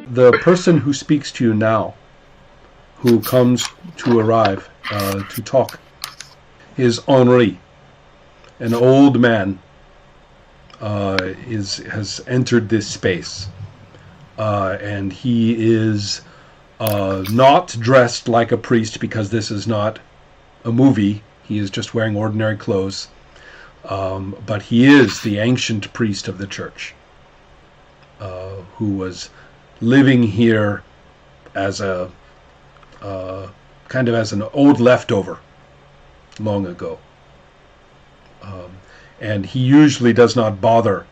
the person who speaks to you now, who comes to arrive to talk, is Henri, an old man. Has entered this space, and he is not dressed like a priest because this is not a movie. He is just wearing ordinary clothes, but he is the ancient priest of the church, who was living here as a kind of as an old leftover long ago. And he usually does not bother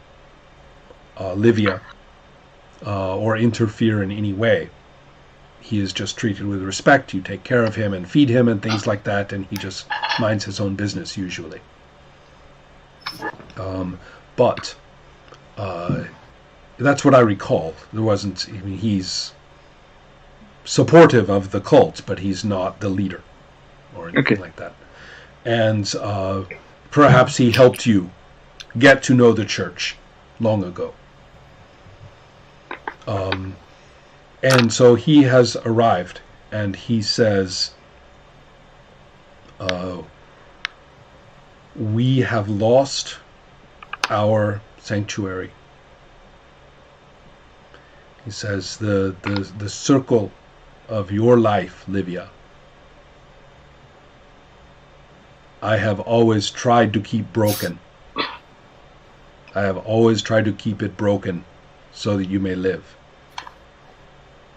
Livia or interfere in any way. He is just treated with respect. You take care of him and feed him and things like that, and he just minds his own business usually. But that's what I recall. There wasn't. I mean, he's supportive of the cult, but he's not the leader or anything like that. And perhaps he helped you get to know the church long ago. And so he has arrived, and he says, we have lost our sanctuary. He says, the circle of your life, Livia, I have always tried to keep broken. I have always tried to keep it broken so that you may live.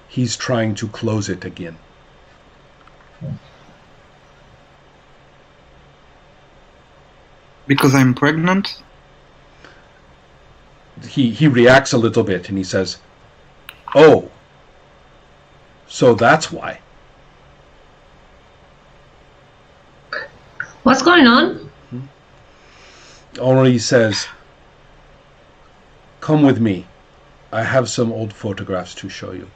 He's trying to close it again. Because I'm pregnant? He reacts a little bit and he says, oh, so that's why. What's going on? Henri says, come with me. I have some old photographs to show you.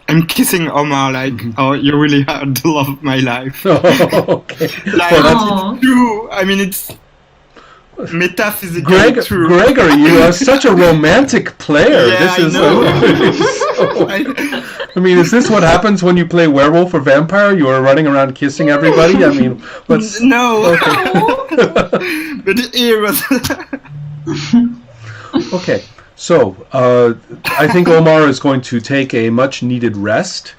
I'm kissing Omar like, oh, you really are the love of my life. Oh, okay. Like, Well, it's true. I mean, it's metaphysically true. Gregory, you are such a romantic player. Yeah, This is I mean, is this what happens when you play werewolf or vampire? You are running around kissing everybody? I mean, what's... No. Okay. But it was... Okay, so I think Omar is going to take a much-needed rest,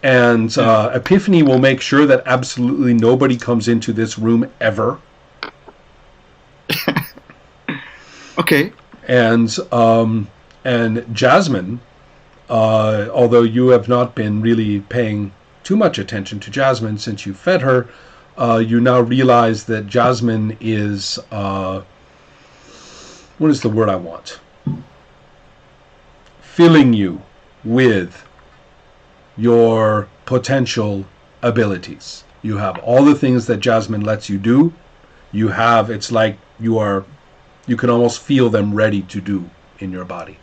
and Epiphany will make sure that absolutely nobody comes into this room ever. Okay. And Jasmine, although you have not been really paying too much attention to Jasmine since you fed her, you now realize that Jasmine is... what is the word I want? Filling you with your potential abilities. You have all the things that Jasmine lets you do. You have, it's like you can almost feel them ready to do in your body.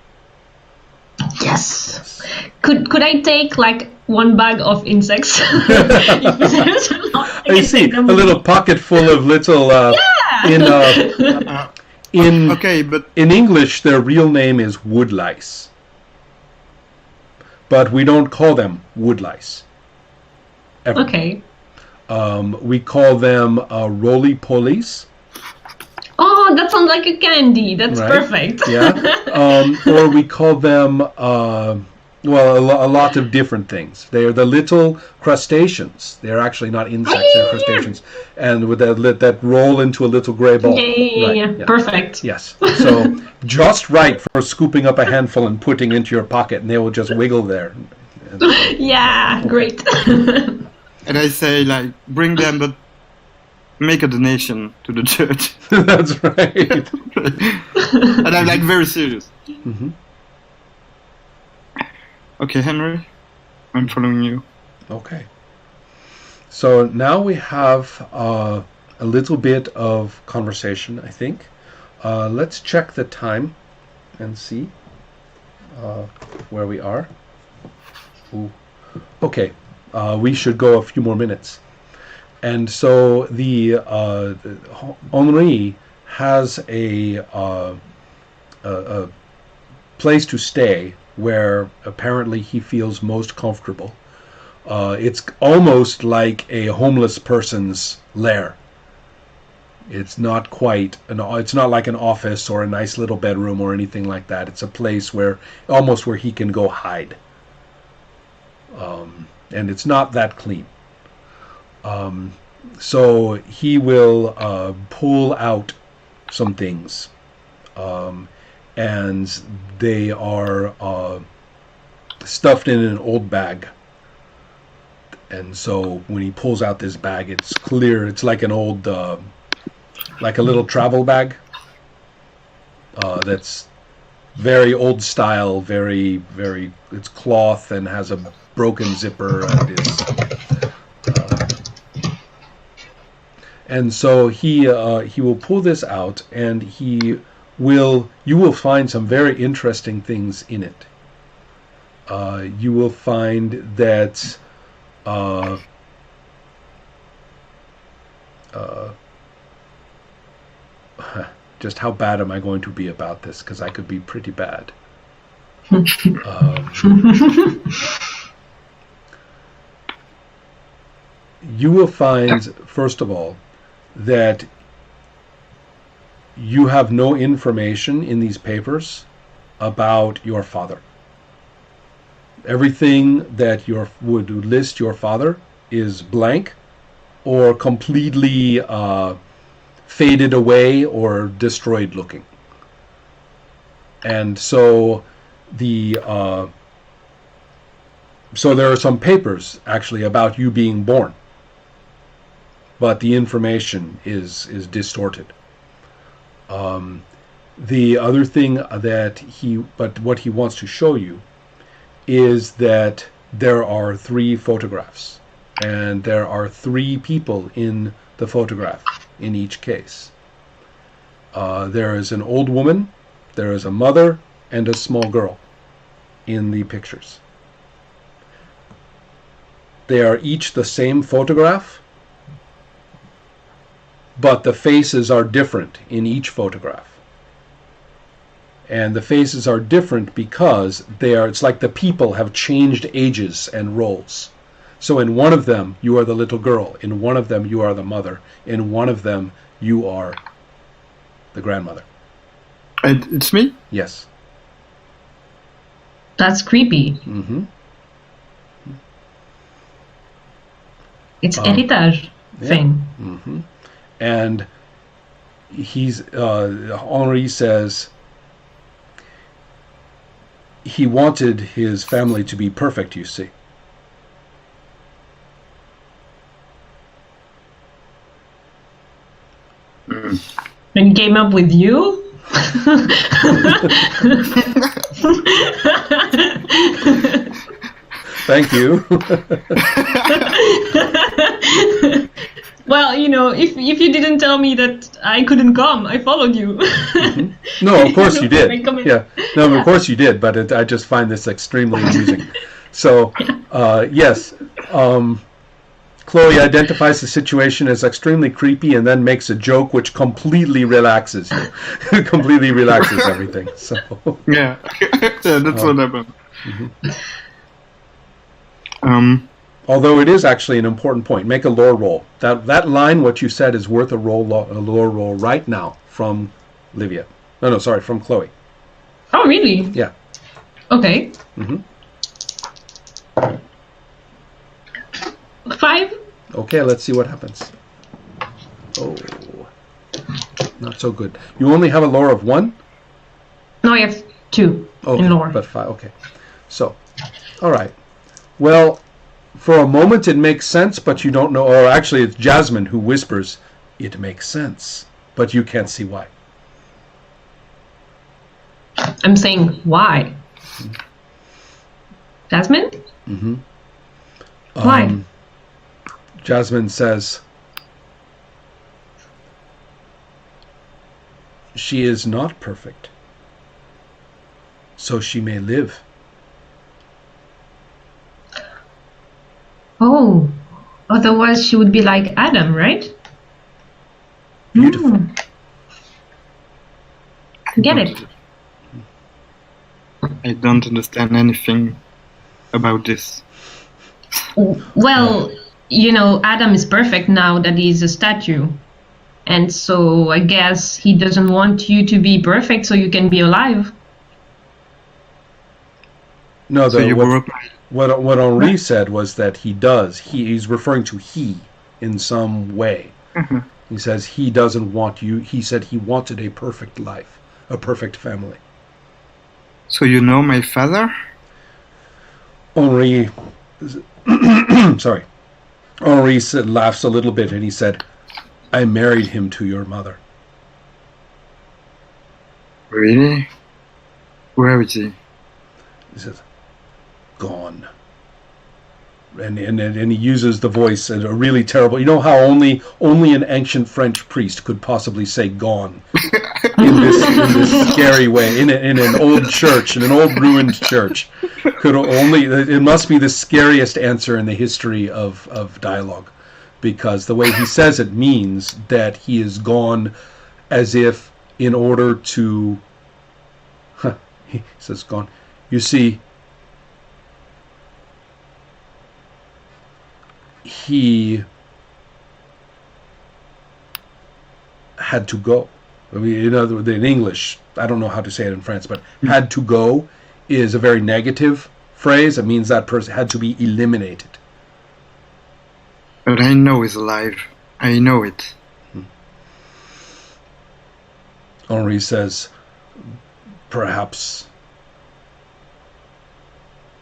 Yes. Could I take like one bag of insects? I see a little pocket full of little okay, but in English their real name is woodlice, but we don't call them woodlice ever. Okay. We call them roly-polies. Oh, that sounds like a candy. That's right? Perfect. Yeah. Or we call them, well, a lot of different things. They are the little crustaceans. They're actually not insects, they're crustaceans. And with that roll into a little gray ball. Yeah. Perfect. Yes. So just right for scooping up a handful and putting into your pocket, and they will just wiggle there. Yeah, okay. Great. And I say, like, bring them, but make a donation to the church. That's right. And I'm like very serious. Mm-hmm. Okay, Henry, I'm following you. Okay. So now we have a little bit of conversation, I think. Let's check the time and see where we are. Ooh. Okay. We should go a few more minutes. And so the Henri has a place to stay where apparently he feels most comfortable. It's almost like a homeless person's lair. It's not quite it's not like an office or a nice little bedroom or anything like that. It's a place where almost where he can go hide. And it's not that clean. So he will pull out some things, and they are stuffed in an old bag. And so when he pulls out this bag, it's clear. It's like an old, like a little travel bag. That's very old style, very, very. It's cloth and has a broken zipper, and is. And so he will pull this out, and you will find some very interesting things in it. You will find that just how bad am I going to be about this? Because I could be pretty bad. You will find, first of all, that you have no information in these papers about your father. Everything that would list your father is blank or completely faded away or destroyed looking. And so so there are some papers actually about you being born, but the information is distorted. The other thing but what he wants to show you is that there are 3 photographs, and there are 3 people in the photograph in each case. There is an old woman, there is a mother, and a small girl in the pictures. They are each the same photograph, but the faces are different in each photograph. And the faces are different because it's like the people have changed ages and roles. So in one of them, you are the little girl. In one of them, you are the mother. In one of them, you are the grandmother. And it's me? Yes. That's creepy. Mm-hmm. It's heritage thing. Mm-hmm. And Henri says he wanted his family to be perfect, you see. And he came up with you? Thank you. Well, if you didn't tell me that I couldn't come, I followed you. Mm-hmm. No, of course you did. Yeah, no, of course you did. But I just find this extremely amusing. So, yes, Chloe identifies the situation as extremely creepy and then makes a joke which completely relaxes you. Completely relaxes everything. So yeah, that's what happened. Mm-hmm. Although it is actually an important point. Make a lore roll. That line, what you said, is worth a lore roll right now from Livia. No, sorry, from Chloe. Oh, really? Yeah. Okay. Mm-hmm. 5. Okay, let's see what happens. Oh, not so good. You only have a lore of 1? No, I have 2 okay, in lore. But 5, okay. So, all right. Well, for a moment it makes sense, but you don't know. Or actually, it's Jasmine who whispers, "It makes sense," but you can't see why. I'm saying why. Jasmine? Mm-hmm. Why? Jasmine says, "She is not perfect, so she may live." Oh, otherwise she would be like Adam, right? Beautiful. Get it? I don't understand anything about this. Well, Adam is perfect now that he's a statue. And so I guess he doesn't want you to be perfect so you can be alive. No, So you broke what Henri said was that he does. He's referring to he in some way. Mhm. He says he doesn't want you. He said he wanted a perfect life, a perfect family. So you know my father? Henri, sorry, Henri laughs a little bit and he said, "I married him to your mother." Really? Where is he? He says, "Gone." And he uses the voice in a really terrible. You know how only an ancient French priest could possibly say "gone" in this scary way in an old church, in an old ruined church. It must be the scariest answer in the history of dialogue, because the way he says it means that he is gone, as if in order to. He says gone. You see. He had to go. I mean, in English, I don't know how to say it in France, but had to go is a very negative phrase. It means that person had to be eliminated. But I know he's alive. I know it. Henri says, "Perhaps,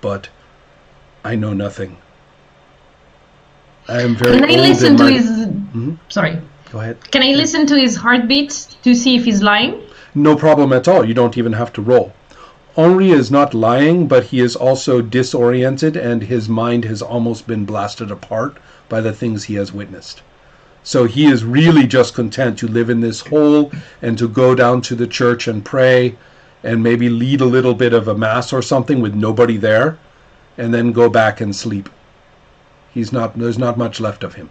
but I know nothing. I am very Can I old listen in to my-" his... Mhm. Sorry. Go ahead. Can I listen to his heartbeat to see if he's lying? No problem at all. You don't even have to roll. Henri is not lying, but he is also disoriented, and his mind has almost been blasted apart by the things he has witnessed. So he is really just content to live in this hole and to go down to the church and pray and maybe lead a little bit of a mass or something with nobody there, and then go back and sleep. There's not much left of him.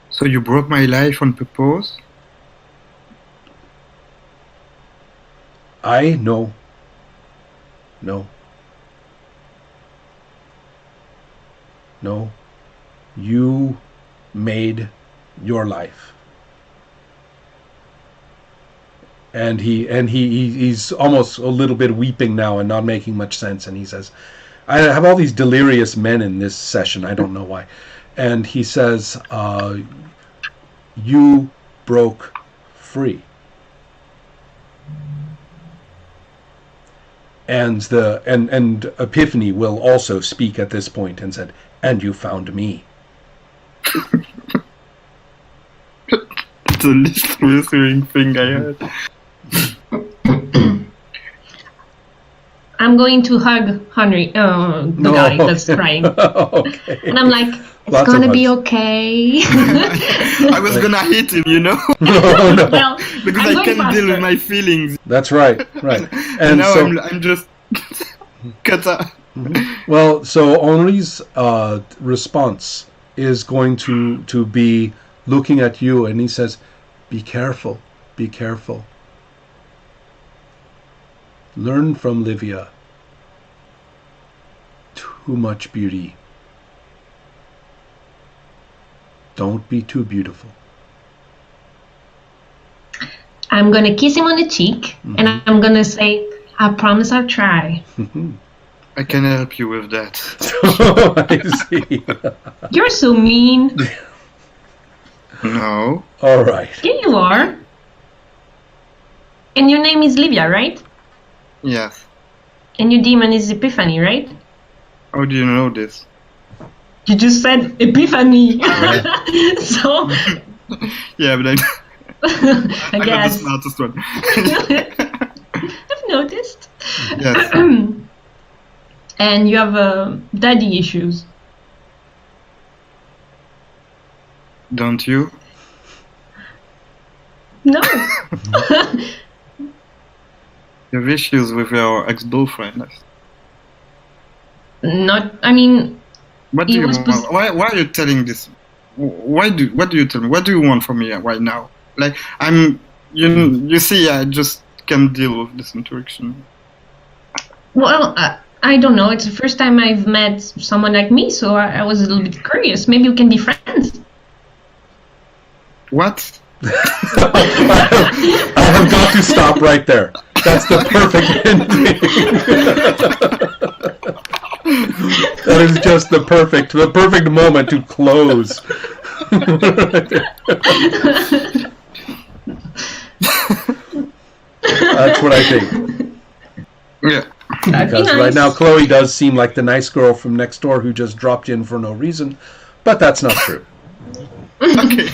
So you broke my life on purpose? No. You made your life. And he's almost a little bit weeping now and not making much sense. And he says, "I have all these delirious men in this session. I don't know why." And he says, "You broke free." And Epiphany will also speak at this point and said, "And you found me." It's the least reassuring thing I heard. I'm going to hug Henry, the guy that's crying. Okay. And I'm like, it's Lots of gonna be hugs. okay. I was gonna hit him, No. Well, because I'm I going can't deal with faster. my feelings. That's right. And And now so, I'm just cut out. well, so Henri's response is going to be looking at you, and he says, "Be careful, be careful. Learn from Livia. Too much beauty. Don't be too beautiful." I'm gonna kiss him on the cheek, and I'm gonna say, I promise I'll try. I can help you with that. I see. You're so mean. No. All right. Yeah, you are. And your name is Livia, right? Yes. And your demon is Epiphany, right? How do you know this? You just said Epiphany. So, Yeah, but I I'm not the guess. smartest one. I've noticed. Yes. And you have daddy issues. Don't you? No. You have issues with your ex-boyfriend. Not, I mean, What do He you was want? Why are you telling this? What do you tell me? What do you want from me right now? Like you see, I just can deal with this interaction? Well, I don't know. It's the first time I've met someone like me, so I was a little bit curious. Maybe we can be friends. What? I have got to stop right there. That's the perfect ending. That is just the perfect moment to close. That's what I think. Yeah. Because right now Chloe does seem like the nice girl from next door who just dropped in for no reason, but that's not true. Okay.